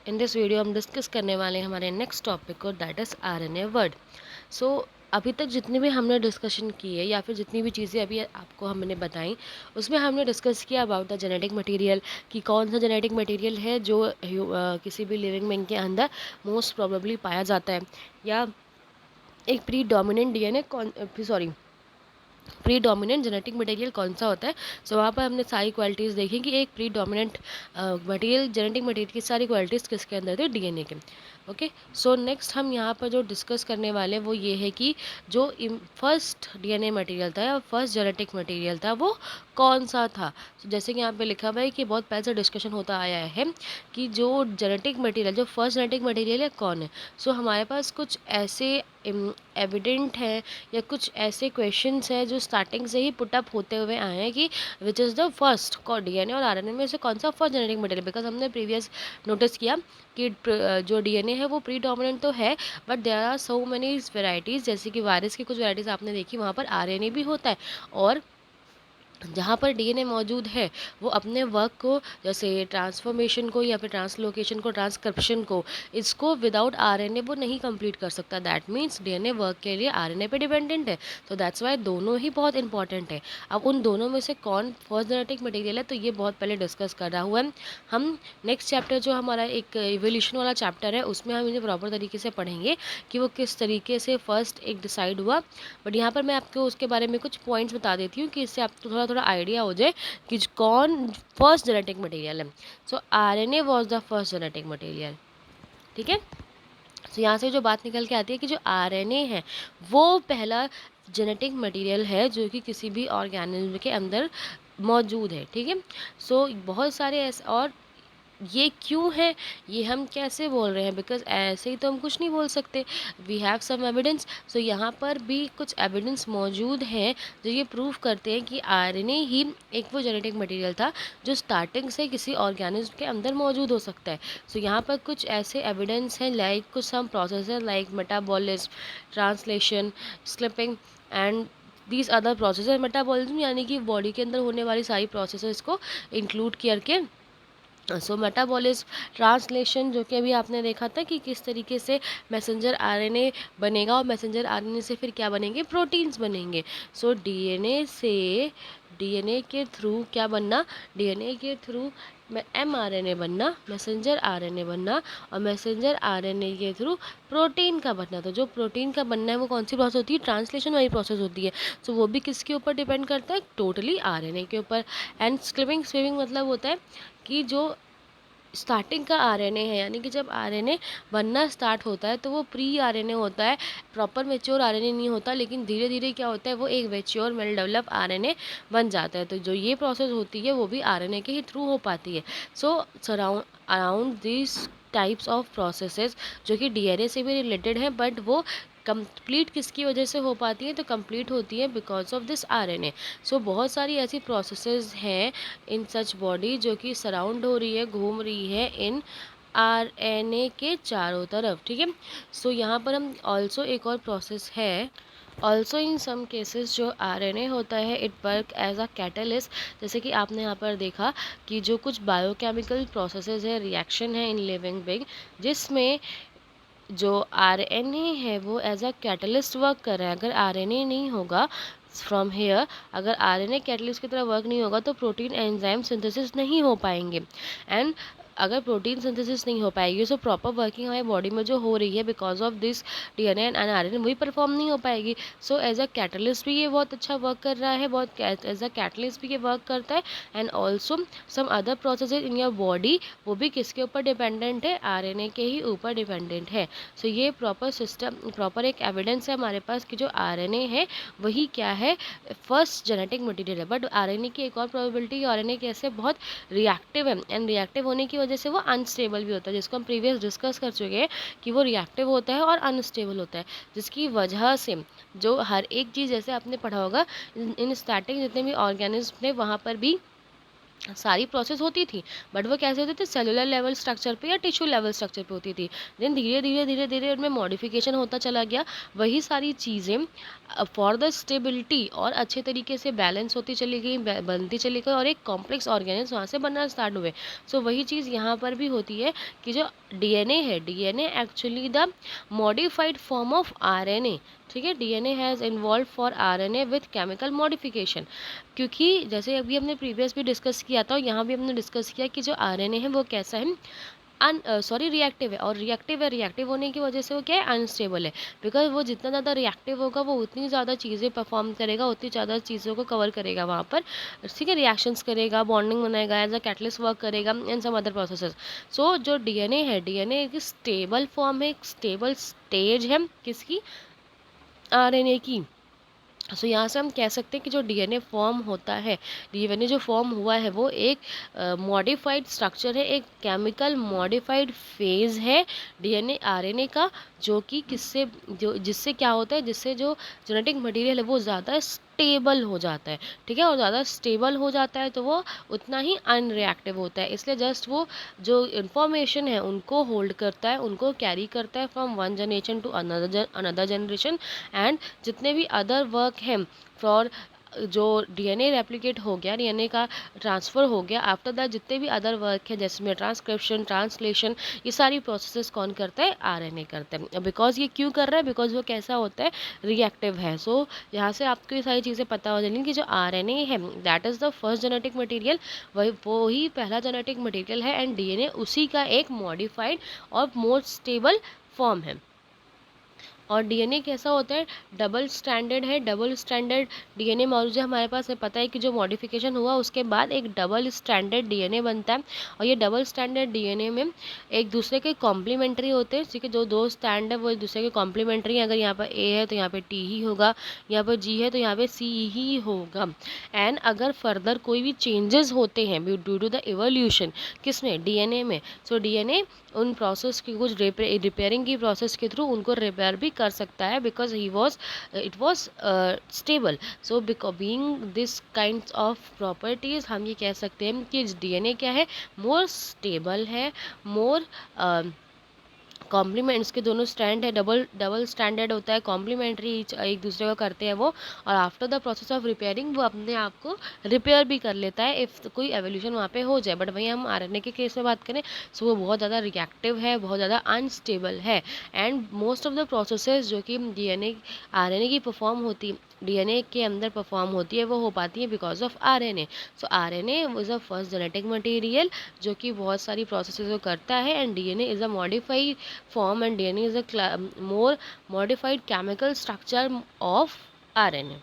In this video हम discuss करने वाले हैं हमारे नेक्स्ट टॉपिक को, दैट इज़ आरएनए वर्ड। सो अभी तक जितनी भी हमने डिस्कशन की है या फिर जितनी भी चीज़ें अभी आपको हमने बताई, उसमें हमने डिस्कस किया अबाउट द जेनेटिक मटेरियल, कि कौन सा जेनेटिक मटेरियल है जो किसी भी लिविंग बीइंग के अंदर मोस्ट प्रोबेबली पाया जाता है, या एक प्री डोमिनेंट डीएनए कौन, sorry, pre dominant genetic material कौन सा होता है। सो वहाँ पर हमने सारी क्वालिटीज़ देखी कि एक pre dominant material, genetic material की सारी क्वालिटीज़ किसके अंदर थे, डीएनए के। ओके, सो नेक्स्ट हम यहाँ पर जो डिस्कस करने वाले हैं वो ये है कि जो फर्स्ट डीएनए मटेरियल था या फर्स्ट जेनेटिक मटेरियल था वो कौन सा था। so, जैसे कि यहाँ पे लिखा हुआ है कि बहुत पहले से डिस्कशन होता आया है कि जो जेनेटिक मटेरियल, जो फर्स्ट जेनेटिक मटेरियल है कौन है। सो हमारे पास कुछ ऐसे एविडेंट है या कुछ ऐसे क्वेश्चंस हैं जो स्टार्टिंग से ही पुट अप होते हुए आए हैं कि विच इज़ द फर्स्ट को डीएनए और आरएनए में से कौन सा फर्स्ट जेनेटिक मटेरियल। बिकॉज हमने प्रीवियस नोटिस किया कि जो डीएनए है वो प्री डोमिनेंट तो है, but there are so many varieties, जैसे कि वायरस की कुछ वेराइटीज़ आपने देखी, वहाँ पर आरएनए भी होता है। और जहाँ पर डीएनए मौजूद है वो अपने वर्क को, जैसे ट्रांसफॉर्मेशन को या फिर ट्रांसलोकेशन को, ट्रांसक्रिप्शन को, इसको विदाउट आरएनए वो नहीं कंप्लीट कर सकता। दैट मीन्स डीएनए वर्क के लिए आरएनए पे डिपेंडेंट है। तो दैट्स वाई दोनों ही बहुत इंपॉर्टेंट है। अब उन दोनों में से कौन फर्स्ट जेनेटिक मटेरियल है, तो ये बहुत पहले डिस्कस कर रहा हुआ है। हम नेक्स्ट चैप्टर जो हमारा एक इवोल्यूशन वाला चैप्टर है उसमें हम इन्हें प्रॉपर तरीके से पढ़ेंगे कि वो किस तरीके से फर्स्ट एक डिसाइड हुआ। बट यहाँ पर मैं आपको उसके बारे में कुछ पॉइंट्स बता देती हूँ कि इससे आपको थोड़ा थोड़ा आइडिया हो जाए कि कौन फर्स्ट जेनेटिक मटेरियल है। सो RNA was the first genetic material. ठीक है, तो यहाँ से जो बात निकल के आती है कि जो आरएनए है वो पहला जेनेटिक मटेरियल है जो कि किसी भी ऑर्गेनिज्म के अंदर मौजूद है। ठीक है, सो बहुत सारे ऐसे, और ये क्यों है, ये हम कैसे बोल रहे हैं, बिकॉज ऐसे ही तो हम कुछ नहीं बोल सकते। We have some evidence. So यहाँ पर भी कुछ एविडेंस मौजूद हैं जो ये प्रूव करते हैं कि आरएनए ही एक वो जेनेटिक मटेरियल था जो स्टार्टिंग से किसी ऑर्गेनिज्म के अंदर मौजूद हो सकता है। सो यहाँ पर कुछ ऐसे एविडेंस हैं, लाइक कुछ some process like metabolism, translation, sleeping and these other process. Metabolism यानी कि बॉडी के अंदर होने वाली सारी प्रोसेस को इंक्लूड करके। सो मेटाबॉलिज्म, ट्रांसलेशन, जो कि अभी आपने देखा था कि किस तरीके से मैसेंजर आरएनए बनेगा और मैसेंजर आरएनए से फिर क्या बनेंगे, प्रोटीन्स बनेंगे। सो डीएनए से, डीएनए के थ्रू क्या बनना, डीएनए के थ्रू एमआरएनए बनना, मैसेंजर आरएनए बनना, और मैसेंजर आरएनए के थ्रू प्रोटीन का बनना। तो जो प्रोटीन का बनना है वो कौन सी प्रोसेस होती है, ट्रांसलेशन वाली प्रोसेस होती है। सो वो भी किसके ऊपर डिपेंड करता है, टोटली आरएनए के ऊपर। एंड स्क्लिपिंग स्विमिंग मतलब होता है कि जो स्टार्टिंग का आरएनए है, यानी कि जब आरएनए बनना स्टार्ट होता है तो वो प्री आरएनए होता है, प्रॉपर मेच्योर आरएनए नहीं होता, लेकिन धीरे धीरे क्या होता है वो एक मेच्योर वेल डेवलप आरएनए बन जाता है। तो जो ये प्रोसेस होती है वो भी आरएनए के ही थ्रू हो पाती है। So surround around this types of processes जो कि डीएनए से भी रिलेटेड है, बट वो कंप्लीट किसकी वजह से हो पाती है, तो कंप्लीट होती है बिकॉज ऑफ दिस आरएनए। सो बहुत सारी ऐसी प्रोसेसेस हैं इन सच बॉडी जो कि सराउंड हो रही है, घूम रही है इन आरएनए के चारों तरफ। ठीक है, सो यहाँ पर हम ऑल्सो एक और प्रोसेस है, ऑल्सो इन सम केसेस जो आरएनए होता है it work as a catalyst. जैसे कि आपने यहाँ पर देखा कि जो कुछ बायोकेमिकल प्रोसेसेस है, रिएक्शन है इन लिविंग बिंग, जिसमें जो आरएनए है वो एज अ कैटलिस्ट वर्क कर रहा है। अगर आरएनए नहीं होगा फ्रॉम हेयर, अगर आरएनए कैटलिस्ट की तरह वर्क नहीं होगा तो प्रोटीन एंजाइम सिंथेसिस नहीं हो पाएंगे। एंड अगर प्रोटीन सिंथेसिस नहीं हो पाएगी सो प्रॉपर वर्किंग हमारी बॉडी में जो हो रही है because of this DNA and RNA वही परफॉर्म नहीं हो पाएगी। सो एज अ कैटलिस्ट भी ये बहुत अच्छा वर्क कर रहा है, बहुत एज अ कैटलिस्ट भी ये वर्क करता है। And also some other processes in your body, वो भी किसके ऊपर डिपेंडेंट है, आरएनए के ही ऊपर डिपेंडेंट है। सो ये प्रॉपर सिस्टम, प्रॉपर एक एविडेंस है हमारे पास कि जो आरएनए है वही क्या है, फर्स्ट जेनेटिक मटेरियल है। बट आरएनए की एक और प्रोबेबिलिटी, आरएनए कैसे बहुत रिएक्टिव है, एंड रिएक्टिव होने की वजह से वो अनस्टेबल भी होता है, जिसको हम प्रीवियस डिस्कस कर चुके हैं कि वो रिएक्टिव होता है और अनस्टेबल होता है, जिसकी वजह से जो हर एक चीज़, जैसे आपने पढ़ा होगा इन स्टार्टिंग जितने भी ऑर्गेनिज्म थे वहाँ पर भी सारी प्रोसेस होती थी, बट वो कैसे होती थी, सेलुलर लेवल स्ट्रक्चर पे या टिश्यू लेवल स्ट्रक्चर पे होती थी। देन धीरे धीरे धीरे धीरे उनमें मॉडिफिकेशन होता चला गया। वही सारी चीज़ें फॉर द स्टेबिलिटी और अच्छे तरीके से बैलेंस होती चली गई, बनती चली गई, और एक कॉम्प्लेक्स ऑर्गेनिज वहाँ से बनना स्टार्ट हुए। सो वही चीज़ यहाँ पर भी होती है कि जो डीएनए है, DNA actually the modified form of RNA. ठीक है, DNA has involve for RNA with chemical modification. क्योंकि जैसे अभी हमने प्रीवियस भी डिस्कस किया था, और यहाँ भी हमने डिस्कस किया कि जो आरएनए है वो कैसा है, रिएक्टिव है। और रिएक्टिव होने की वजह से वो क्या है, अनस्टेबल है। बिकॉज वो जितना ज़्यादा रिएक्टिव होगा वो उतनी ज़्यादा चीज़ें परफॉर्म करेगा, उतनी ज़्यादा चीज़ों को कवर करेगा वहाँ पर। ठीक है, रिएक्शंस करेगा, बॉन्डिंग बनाएगा, एज अ कैटलिस्ट वर्क करेगा, एंड सम अदर प्रोसेसेस। सो जो डीएनए है, डीएनए एक स्टेबल फॉर्म है, एक स्टेबल स्टेज है किसकी, आरएनए की। सो यहाँ से हम कह सकते हैं कि जो डीएनए फॉर्म होता है, डीएनए जो फॉर्म हुआ है वो एक मॉडिफाइड स्ट्रक्चर है, एक केमिकल मॉडिफाइड फेज है डीएनए आरएनए का, जो कि किससे, जो जिससे क्या होता है, जिससे जो जेनेटिक मटेरियल है वो ज़्यादा स्टेबल हो जाता है। ठीक है, और ज़्यादा स्टेबल हो जाता है तो वो उतना ही अनरिएक्टिव होता है। इसलिए जस्ट वो जो इन्फॉर्मेशन है उनको होल्ड करता है, उनको कैरी करता है from one generation to another generation. And जितने भी अदर वर्क हैं फॉर, जो डीएनए रेप्लिकेट हो गया, डीएनए का ट्रांसफ़र हो गया, आफ्टर दैट जितने भी अदर वर्क है जैसे में ट्रांसक्रिप्शन, ट्रांसलेशन, ये सारी प्रोसेसेस कौन करता है, आरएनए करता है। बिकॉज ये क्यों कर रहा है, बिकॉज वो कैसा होता है, रिएक्टिव है। सो यहाँ से आपको ये सारी चीज़ें पता हो जाएंगी कि जो आरएनए है that is the first genetic material, वो ही पहला जेनेटिक मटेरियल है, एंड डीएनए उसी का एक मॉडिफाइड और मोर स्टेबल फॉर्म है। और डीएनए कैसा होता है, डबल स्टैंडर्ड है। डबल स्टैंडर्ड डीएनए मौजूद है हमारे पास, हमें पता है कि जो मॉडिफिकेशन हुआ उसके बाद एक डबल स्टैंडर्ड डीएनए बनता है। और ये डबल स्टैंडर्ड डीएनए में एक दूसरे के कॉम्प्लीमेंट्री होते हैं। ठीक है, जो दो स्टैंड है वो एक दूसरे के कॉम्प्लीमेंट्री है। अगर यहाँ पर ए है तो यहाँ पे टी ही होगा, यहाँ पर जी है तो यहाँ पे सी ही होगा। एंड अगर फर्दर कोई भी चेंजेस होते हैं ड्यू टू द इवोल्यूशन, किसमें, डीएनए में, सो डीएनए उन प्रोसेस की कुछ रिपेयरिंग की प्रोसेस के थ्रू उनको रिपेयर भी कर सकता है, because it was stable. So being this kind of properties, हम ये कह सकते हैं कि डीएनए क्या है, मोर स्टेबल है, मोर कॉम्प्लीमेंट्स के दोनों स्टैंड है, डबल डबल स्टैंडर्ड होता है, कॉम्प्लीमेंट्री एक दूसरे को करते हैं वो। और after the process of repairing वो अपने आप को रिपेयर भी कर लेता है इफ़ कोई एवोल्यूशन वहाँ पे हो जाए। बट वहीं हम आरएनए के केस में बात करें सो वो बहुत ज़्यादा रिएक्टिव है, बहुत ज़्यादा अनस्टेबल है। And most of the processes जो कि डीएनए आरएनए की परफॉर्म होती, डीएनए के अंदर परफॉर्म होती है, वो हो पाती है because of RNA. So RNA is a first genetic material जो कि बहुत सारी प्रोसेसेस को करता है, and DNA is a modified form, and DNA is a more modified chemical structure of RNA.